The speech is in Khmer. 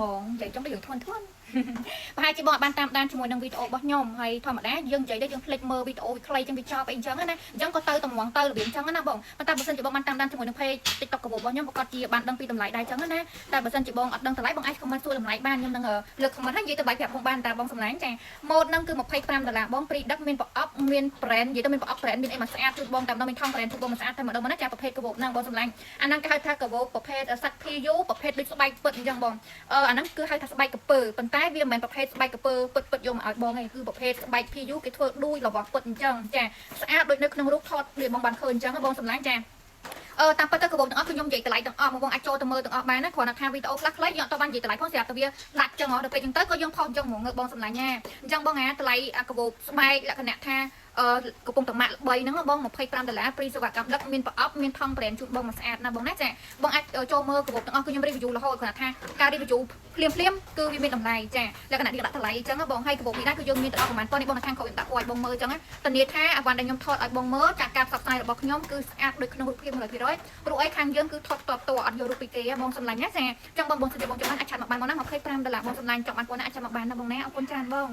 បងនិយាយចង់ដូចយើងធ្ងន់ប្រហែលជាបងបានតាមដានជាមួយនឹងវីដេអូរបស់ខ្ញុំហើយធម្មតាយើងនិយាយទៅយើងភ្លេចមើលវីដេអូវាខ្លីចឹងវាចប់អីចឹងណាអញ្ចឹងក៏ទៅតម្រង់ទៅរបៀបចឹងណាបងប៉ុន្តែបើសិនជាបងបានតាមដានជាមួយនឹង page TikTok របស់ខ្ញុំប្រកាសជាបានដឹងពីតម្លៃដែរចឹងណាតែបើសិនជាបងអត់ដឹងតម្លៃបងអាច comment សួរតម្លៃបានខ្ញុំនឹងលើក comment ហើយនិយាយទៅបាយប្រាប់បងបានតាបងសម្លាញ់ចាម៉ូតហ្នឹងគឺ$25បងព្រីដឹកមានប្រអប់មាន brand និយាយទៅមានប្រអប់ brand មានអីមកស្អាតគឺបងតាមដល់មានថង brand គឺបងមកស្អាតតែម្ដងណាចាប្រភេទកាវហ្នឹងបងសម្លាញ់អាហ្នឹងគេហៅថាកាវប្រភេទសាច់ PU ប្រភេទដូចស្បែកពិតអញ្ចឹងបងអាហ្នឹងគឺហៅថាស្បែកកពើប៉ុន្តែវាមិនមែនប្រភេទស្បែកកពើពិតយកមកឲ្យបងទេគឺប្រភេទស្បែក PU គេធ្វើដួយរបស់ពិតអញ្ចឹងចាស្អាតដូចនៅក្នុងរូបថតវាបងបានឃើញអញ្ចឹងបងសម្លាញ់ចាតាមពិតទៅកាបូបទាំងអស់គឺខ្ញុំនិយាយតម្លៃទាំងអស់បងអាចចូលទៅមើលទាំងអស់បានណាគ្រាន់តែថាវីដេអូខ្លះខ្លីយើងអត់ទៅបាននិយាយតម្លៃផងស្រាប់តែវាដាច់ចឹងដល់ពេលចឹងទៅក៏យើងផុសអញ្ចឹងហ្មងបងសម្លាញ់ណាអញ្ចឹងបងតម្លៃកាបូបស្បែកលក្ខណៈថាកំពុងតែម៉ាក់3ហ្នឹងបង$25ព្រីសេវាកម្មដឹកមានប្រអប់មានថង brand ជូនបងមកស្អាតណាបងណាចាបងអាចចូលមើលកាបូបទាំងអស់គឺខ្ញុំ review រហូតគ្រាន់តែថាការ review ភ្លាមគឺវាមានតម្លៃចាលក្ខណៈនេះដាក់តម្លៃអញ្ចឹងបងហើយកាបូបនេះដែរគឺយើងមានទៅអស់ប្រហែលប៉ុណ្នេះបងនៅខាងក្រោយដាក់ឲ្យបងមើលអញ្ចឹងធានាថាអាវ៉ាន់ដែលខ្ញុំថតឲ្យបងមើលចាការផ្សព្វផ្សាយរបស់ខ្ញុំគឺស្អាតដូចក្នុងរូបភាព100%ព្រោះអីខាងយើងគឺថតតបតអត់យករូបពីគេបងសម្លាញ់ណាចាអញ្ចឹងបងសិនជាបងចង់បានអាចឆាត់មកបានបងណា$25បងសម្លាញ់ចង់បានប៉ុណ្ណាអាចឆាត់មកបានណាបងណាអរគុណច្រើនបង